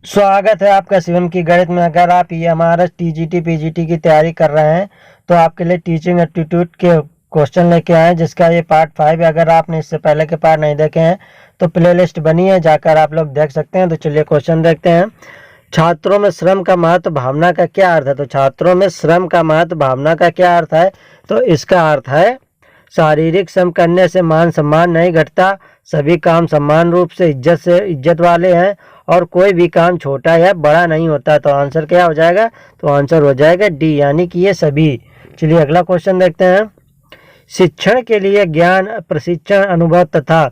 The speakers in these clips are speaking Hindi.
स्वागत है आपका शिवम की गणित में। अगर आप ये हमारा टीजीटी पीजीटी की तैयारी कर रहे हैं तो आपके लिए टीचिंग एप्टीट्यूड के क्वेश्चन लेके आए हैं, जिसका ये पार्ट 5 है। अगर आपने इससे पहले के पार्ट नहीं देखे हैं तो प्लेलिस्ट बनी है, जाकर आप लोग देख सकते हैं। तो चलिए क्वेश्चन देखते हैं। छात्रों में श्रम का महत्व भावना का क्या अर्थ है? तो छात्रों में श्रम का महत्व भावना का क्या अर्थ है? तो इसका अर्थ है शारीरिक श्रम करने से मान सम्मान नहीं घटता, सभी काम समान रूप से इज्जत वाले हैं और कोई भी काम छोटा या बड़ा नहीं होता। तो आंसर क्या हो जाएगा? तो आंसर हो जाएगा डी, यानी कि ये सभी। चलिए अगला क्वेश्चन देखते हैं। शिक्षण के लिए ज्ञान, प्रशिक्षण, अनुभव तथा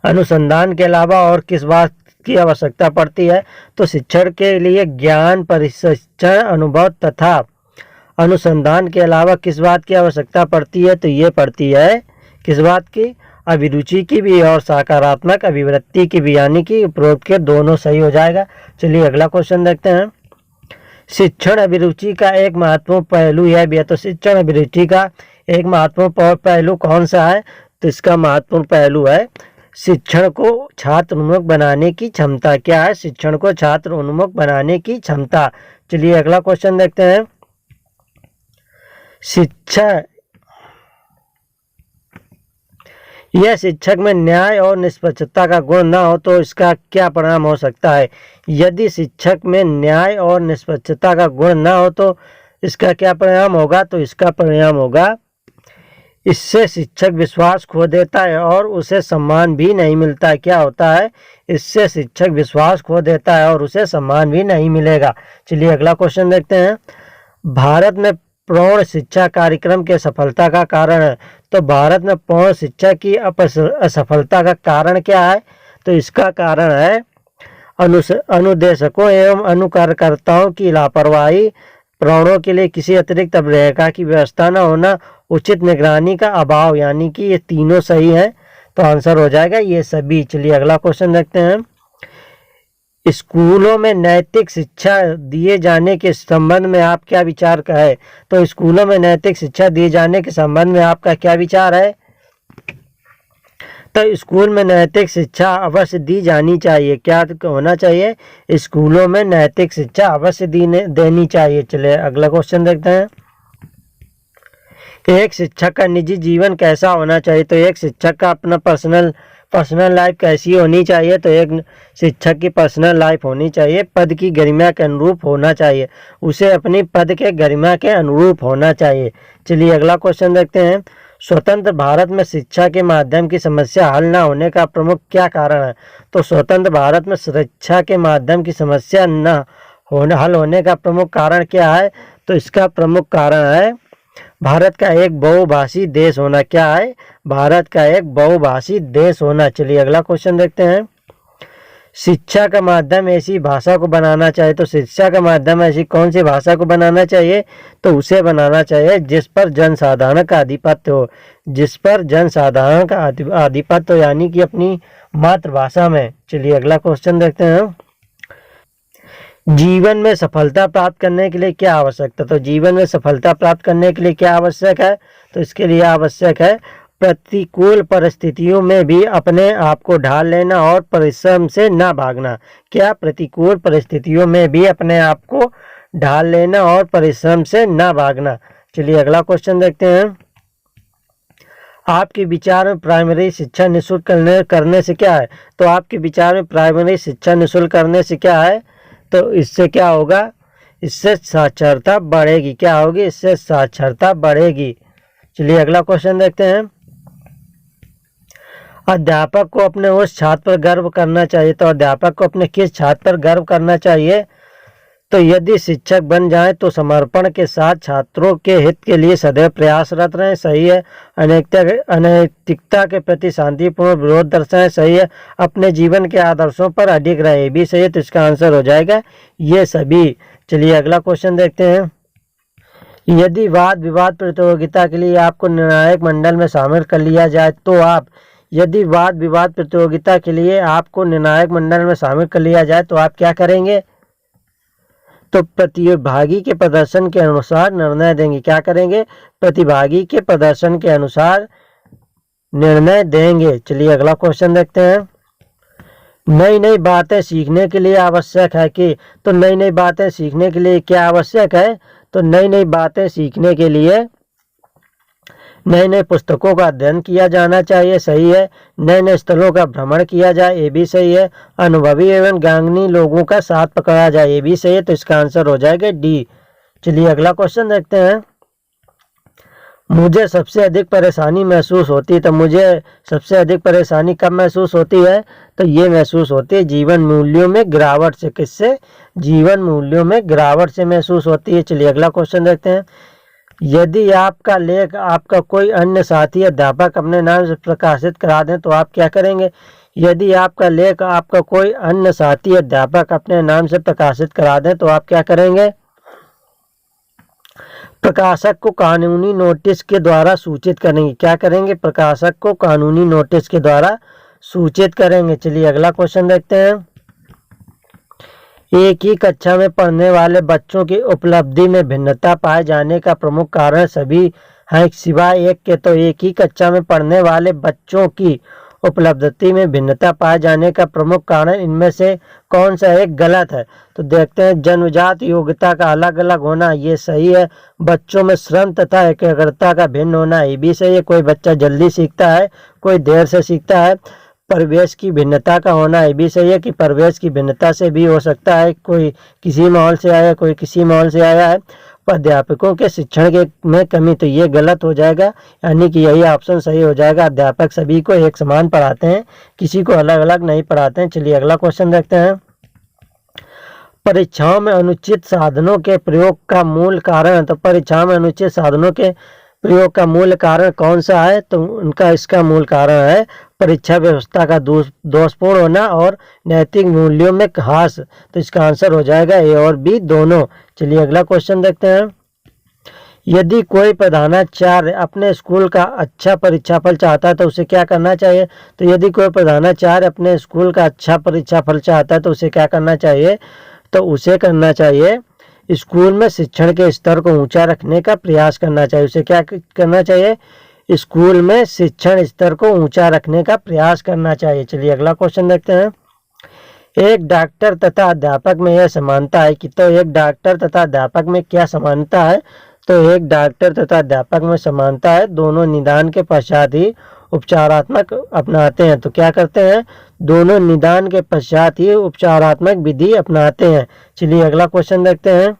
अनुसंधान के अलावा और किस बात की आवश्यकता पड़ती है? तो शिक्षण के लिए ज्ञान, प्रशिक्षण, अनुभव तथा अनुसंधान के अलावा किस बात की आवश्यकता पड़ती है? तो ये पड़ती है किस बात की? अभिरुचि की भी और सकारात्मक अभिवृत्ति की भी, यानी कि उपरोक्त के दोनों सही हो जाएगा। चलिए अगला क्वेश्चन देखते हैं। शिक्षण अभिरुचि का एक महत्वपूर्ण पहलू यह भी है। तो शिक्षण अभिरुचि का एक महत्वपूर्ण पहलू कौन सा है? तो इसका महत्वपूर्ण पहलू है शिक्षण को छात्र उन्मुख बनाने की क्षमता। क्या है? शिक्षण को छात्र उन्मुख बनाने की क्षमता। चलिए अगला क्वेश्चन देखते हैं। शिक्षा यह शिक्षक में न्याय और निष्पक्षता का गुण न हो तो इसका क्या परिणाम हो सकता है? यदि शिक्षक में न्याय और निष्पक्षता का गुण न हो तो इसका क्या परिणाम होगा? तो इसका परिणाम होगा इससे शिक्षक विश्वास खो देता है और उसे सम्मान भी नहीं मिलता। क्या होता है? इससे शिक्षक विश्वास खो देता है और उसे सम्मान भी नहीं मिलेगा। चलिए अगला क्वेश्चन देखते हैं। भारत में प्रौढ़ शिक्षा कार्यक्रम के सफलता का कारण है। तो भारत में प्रौढ़ शिक्षा की असफलता का कारण क्या है? तो इसका कारण है अनुदेशकों एवं अनुकरणकर्ताओं की लापरवाही, प्रौढ़ों के लिए किसी अतिरिक्त अभिलेखा की व्यवस्था न होना, उचित निगरानी का अभाव, यानी कि ये तीनों सही हैं। तो आंसर हो जाएगा ये सभी। चलिए अगला क्वेश्चन देखते हैं। स्कूलों में नैतिक शिक्षा दिए जाने के संबंध में आप क्या विचार का है? तो स्कूलों में नैतिक शिक्षा दिए जाने के संबंध में आपका क्या विचार है? तो स्कूल में नैतिक शिक्षा अवश्य दी जानी चाहिए। क्या होना चाहिए? स्कूलों में नैतिक शिक्षा अवश्य देनी चाहिए। चलिए अगला क्वेश्चन देखते हैं। एक शिक्षक का निजी जीवन कैसा होना चाहिए? तो एक शिक्षक का अपना पर्सनल लाइफ कैसी होनी चाहिए? तो एक शिक्षक की पर्सनल लाइफ होनी चाहिए पद की गरिमा के अनुरूप होना चाहिए, उसे अपनी पद के गरिमा के अनुरूप होना चाहिए। चलिए अगला क्वेश्चन देखते हैं। स्वतंत्र भारत में शिक्षा के माध्यम की समस्या हल न होने का प्रमुख क्या कारण है? तो स्वतंत्र भारत में शिक्षा के माध्यम की समस्या हल होने का प्रमुख कारण क्या है? तो इसका प्रमुख कारण है भारत का एक बहुभाषी देश होना। क्या है? भारत का एक बहुभाषी देश होना। चलिए अगला क्वेश्चन देखते हैं। शिक्षा का माध्यम ऐसी भाषा को बनाना चाहिए। तो शिक्षा का माध्यम ऐसी कौन सी भाषा को बनाना चाहिए? तो उसे बनाना चाहिए जिस पर जनसाधारण का आधिपत्य हो, जिस पर जनसाधारण का आधिपत्य हो, यानी कि अपनी मातृभाषा में। चलिए अगला क्वेश्चन देखते हैं। जीवन में सफलता प्राप्त करने के लिए क्या आवश्यक है? तो जीवन में सफलता प्राप्त करने के लिए क्या आवश्यक है? तो इसके लिए आवश्यक है प्रतिकूल परिस्थितियों में भी अपने आप को ढाल लेना और परिश्रम से ना भागना। क्या? प्रतिकूल परिस्थितियों में भी अपने आप को ढाल लेना और परिश्रम से ना भागना। चलिए अगला क्वेश्चन देखते हैं। आपके विचार में प्राइमरी शिक्षा निःशुल्क करने से क्या है? तो आपके विचार में प्राइमरी शिक्षा निःशुल्क करने से क्या है? तो इससे क्या होगा? इससे साक्षरता बढ़ेगी। क्या होगी? इससे साक्षरता बढ़ेगी। चलिए अगला क्वेश्चन देखते हैं। अध्यापक को अपने उस छात्र पर गर्व करना चाहिए। तो अध्यापक को अपने किस छात्र पर गर्व करना चाहिए? तो यदि शिक्षक बन जाए तो समर्पण के साथ छात्रों के हित के लिए सदैव प्रयासरत रहें। सही है। अनैतिकता के प्रति शांतिपूर्ण विरोध दर्शाएं। सही है। अपने जीवन के आदर्शों पर अडिग रहे, भी सही है। तो इसका आंसर हो जाएगा ये सभी। चलिए अगला क्वेश्चन देखते हैं। यदि वाद विवाद प्रतियोगिता के लिए आपको निर्णायक मंडल में शामिल कर लिया जाए तो आप यदि वाद विवाद प्रतियोगिता के लिए आपको निर्णायक मंडल में शामिल कर लिया जाए तो आप क्या करेंगे? तो प्रतिभागी के प्रदर्शन के अनुसार निर्णय देंगे। क्या करेंगे? प्रतिभागी के प्रदर्शन के अनुसार निर्णय देंगे। चलिए अगला क्वेश्चन देखते हैं। नई नई बातें सीखने के लिए आवश्यक है कि, तो नई नई बातें सीखने के लिए क्या आवश्यक है, तो नई नई बातें सीखने के लिए नए नए पुस्तकों का अध्ययन किया जाना चाहिए, सही है। नए नए स्थलों का भ्रमण किया जाए, ये भी सही है। अनुभवी एवं ज्ञानी लोगों का साथ पकड़ा जाए, ये भी सही है। तो इसका आंसर हो जाएगा डी। चलिए अगला क्वेश्चन देखते हैं। मुझे सबसे अधिक परेशानी महसूस होती है, तो मुझे सबसे अधिक परेशानी कब महसूस होती है, तो ये महसूस होती है जीवन मूल्यों में गिरावट से। किससे? जीवन मूल्यों में गिरावट से महसूस होती है। चलिए अगला क्वेश्चन देखते हैं। यदि आपका लेख आपका कोई अन्य साथी अध्यापक अपने नाम से प्रकाशित करा दें तो आप क्या करेंगे? यदि आपका लेख आपका कोई अन्य साथी अध्यापक अपने नाम से प्रकाशित करा दें तो आप क्या करेंगे? प्रकाशक को कानूनी नोटिस के द्वारा सूचित करेंगे। क्या करेंगे? प्रकाशक को कानूनी नोटिस के द्वारा सूचित करेंगे। चलिए अगला क्वेश्चन देखते हैं। एक ही कक्षा में पढ़ने वाले बच्चों की उपलब्धि में भिन्नता पाए जाने का प्रमुख कारण सभी हैं सिवाय एक के। तो एक ही कक्षा में पढ़ने वाले बच्चों की उपलब्धि में भिन्नता पाए जाने का प्रमुख कारण इनमें से कौन सा एक गलत है? तो देखते हैं। जन्मजात योग्यता का अलग अलग होना, ये सही है। बच्चों में श्रम तथा एकाग्रता का भिन्न होना, ये भी सही है। कोई बच्चा जल्दी सीखता है, कोई देर से सीखता है। परिवेश की भिन्नता का होना, ये भी सही है कि परिवेश की भिन्नता से भी हो सकता है, कोई किसी माहौल से आया, कोई किसी माहौल से आया है। अध्यापकों के शिक्षण के में कमी, तो ये गलत हो जाएगा, यानी कि यही ऑप्शन सही हो जाएगा। अध्यापक सभी को एक समान पढ़ाते हैं, किसी को अलग अलग नहीं पढ़ाते हैं। चलिए अगला क्वेश्चन देखते हैं। परीक्षाओं में अनुचित साधनों के प्रयोग का मूल कारण, तो परीक्षाओं में अनुचित साधनों के प्रयोग का मूल कारण कौन सा है? तो उनका इसका मूल कारण है परीक्षा व्यवस्था का दोषपूर्ण होना और नैतिक मूल्यों में ह्रास। तो इसका आंसर हो जाएगा ए और बी दोनों। चलिए अगला क्वेश्चन देखते हैं। यदि कोई प्रधानाचार्य अपने स्कूल का अच्छा परीक्षाफल चाहता है तो उसे क्या करना चाहिए? तो यदि कोई प्रधानाचार्य अपने स्कूल का अच्छा परीक्षाफल चाहता है तो उसे क्या करना चाहिए? तो उसे करना चाहिए स्कूल में शिक्षण के स्तर को ऊंचा रखने का प्रयास करना चाहिए। उसे क्या करना चाहिए? स्कूल में शिक्षण स्तर को ऊंचा रखने का प्रयास करना चाहिए। चलिए अगला क्वेश्चन देखते हैं। एक डॉक्टर तथा अध्यापक में यह समानता है कि, तो एक डॉक्टर तथा अध्यापक में क्या समानता है? तो एक डॉक्टर तथा अध्यापक में समानता है, दोनों निदान के पश्चात ही उपचारात्मक अपनाते हैं। तो क्या करते हैं? दोनों निदान के पश्चात ही उपचारात्मक विधि अपनाते हैं। चलिए अगला क्वेश्चन देखते हैं।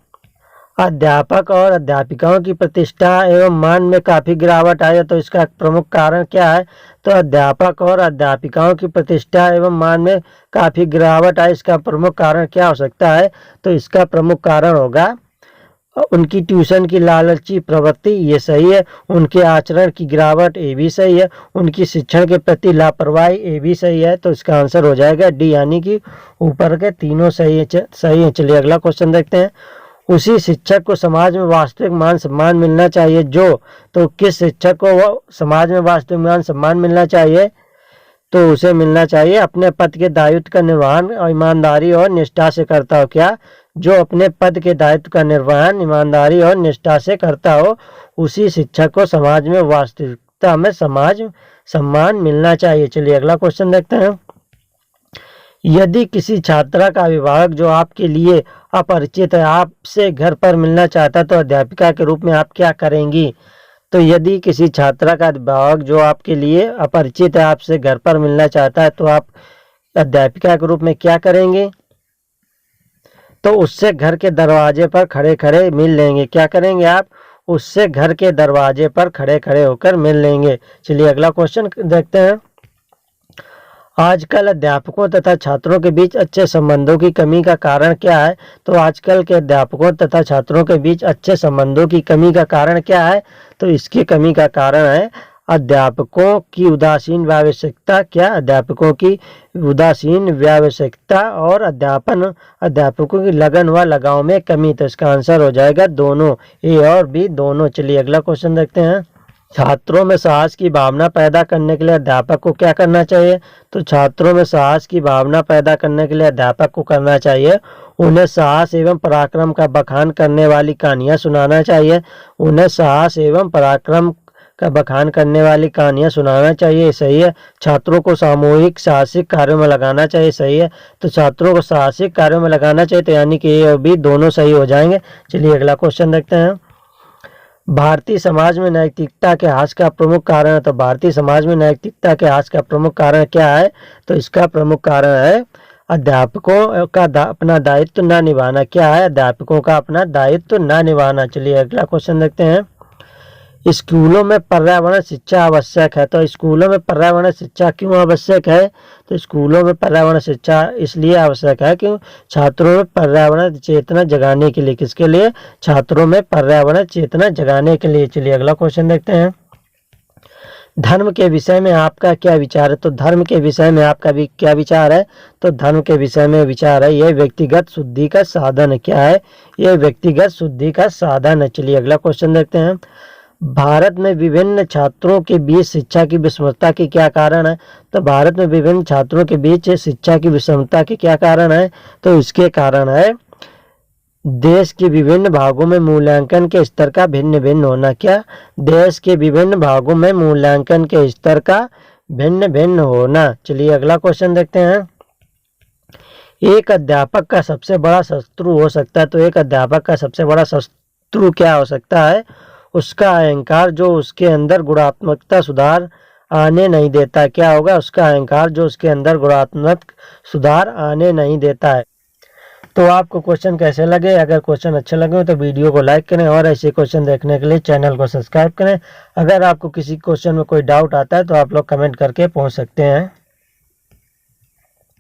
अध्यापक और अध्यापिकाओं की प्रतिष्ठा एवं मान में काफी गिरावट आई है, तो इसका प्रमुख कारण क्या है? तो अध्यापक और अध्यापिकाओं की प्रतिष्ठा एवं मान में काफी गिरावट आई, इसका प्रमुख कारण क्या हो सकता है? तो इसका प्रमुख कारण होगा उनकी ट्यूशन की लालची प्रवृत्ति, ये सही है। उनके आचरण की गिरावट, ये भी सही है। उनकी शिक्षण के प्रति लापरवाही, ये भी सही है। तो इसका आंसर हो जाएगा डी, यानी कि ऊपर के तीनों सही है। चलिए अगला क्वेश्चन देखते हैं। उसी शिक्षक को समाज में वास्तविक मान सम्मान मिलना चाहिए जो, तो किस शिक्षक को वो समाज में वास्तविक मान सम्मान मिलना चाहिए? तो उसे मिलना चाहिए अपने पद के दायित्व का निर्वहन और ईमानदारी और निष्ठा से करता हो। क्या? जो अपने पद के दायित्व का निर्वहन ईमानदारी और निष्ठा से करता हो, उसी शिक्षक को समाज में वास्तविकता में समाज सम्मान मिलना चाहिए। चलिए अगला क्वेश्चन देखते हैं। यदि किसी छात्रा का अभिभावक जो आपके लिए अपरिचित है आपसे घर पर मिलना चाहता है तो अध्यापिका के रूप में आप क्या करेंगी? तो यदि किसी छात्रा का अभिभावक जो आपके लिए अपरिचित है आपसे घर पर मिलना चाहता है तो आप अध्यापिका के रूप में क्या करेंगे? तो उससे घर के दरवाजे पर खड़े खड़े मिल लेंगे। क्या करेंगे आप? उससे घर के दरवाजे पर खड़े खड़े होकर मिल लेंगे। चलिए अगला क्वेश्चन देखते हैं। आजकल अध्यापकों तथा छात्रों के बीच अच्छे संबंधों की कमी का कारण क्या है? तो आजकल के अध्यापकों तथा छात्रों के बीच अच्छे संबंधों की कमी का कारण क्या है? तो इसकी कमी का कारण है अध्यापकों की उदासीन व्यावसायिकता। क्या? अध्यापकों की उदासीन व्यावसायिकता और अध्यापकों की लगन व लगाव में कमी। तो इसका आंसर हो जाएगा दोनों, ए और बी दोनों। चलिए अगला क्वेश्चन देखते हैं। छात्रों में साहस की भावना पैदा करने के लिए अध्यापक को क्या करना चाहिए? तो छात्रों में साहस की भावना पैदा करने के लिए अध्यापक को करना चाहिए उन्हें साहस एवं पराक्रम का बखान करने वाली कहानियां सुनाना चाहिए। उन्हें साहस एवं पराक्रम का बखान करने वाली कहानियाँ सुनाना चाहिए, सही है। छात्रों को सामूहिक साहसिक कार्यों में लगाना चाहिए, सही है। तो छात्रों को साहसिक कार्यों में लगाना चाहिए, तो यानी कि ये भी दोनों सही हो जाएंगे। चलिए अगला क्वेश्चन देखते हैं। भारतीय समाज में नैतिकता के ह्रास का प्रमुख कारण है। तो भारतीय समाज में नैतिकता के ह्रास का प्रमुख कारण क्या है? तो इसका प्रमुख कारण है अध्यापकों का अपना दायित्व न निभाना। क्या है? अध्यापकों का अपना दायित्व न निभाना। चलिए अगला क्वेश्चन देखते हैं। स्कूलों में पर्यावरण शिक्षा आवश्यक है। तो स्कूलों में पर्यावरण शिक्षा क्यों आवश्यक है? तो स्कूलों में पर्यावरण शिक्षा इसलिए आवश्यक है कि छात्रों में पर्यावरण चेतना जगाने के लिए। किसके लिए? छात्रों में पर्यावरण चेतना जगाने के लिए। चलिए अगला क्वेश्चन देखते हैं। धर्म के विषय में आपका क्या विचार है? तो धर्म के विषय में आपका भी क्या विचार है? तो धर्म के विषय में विचार है यह व्यक्तिगत शुद्धि का साधन है। क्या है? यह व्यक्तिगत शुद्धि का साधन है। चलिए अगला क्वेश्चन देखते हैं। भारत में विभिन्न छात्रों के बीच शिक्षा की विषमता के क्या कारण है? तो भारत में विभिन्न छात्रों के बीच शिक्षा की विषमता के क्या कारण है? तो इसके कारण है देश के विभिन्न भागों में मूल्यांकन के स्तर का भिन्न भिन्न होना। क्या? देश के विभिन्न भागों में मूल्यांकन के स्तर का भिन्न भिन्न होना। चलिए अगला क्वेश्चन देखते हैं। एक अध्यापक का सबसे बड़ा शत्रु हो सकता है। तो एक अध्यापक का सबसे बड़ा शत्रु क्या हो सकता है? उसका अहंकार जो उसके अंदर गुणात्मकता सुधार आने नहीं देता। क्या होगा? उसका अहंकार जो उसके अंदर गुणात्मक सुधार आने नहीं देता है। तो आपको क्वेश्चन कैसे लगे? अगर क्वेश्चन अच्छे लगे तो वीडियो को लाइक करें और ऐसे क्वेश्चन देखने के लिए चैनल को सब्सक्राइब करें। अगर आपको किसी क्वेश्चन में कोई डाउट आता है तो आप लोग कमेंट करके पूछ सकते हैं।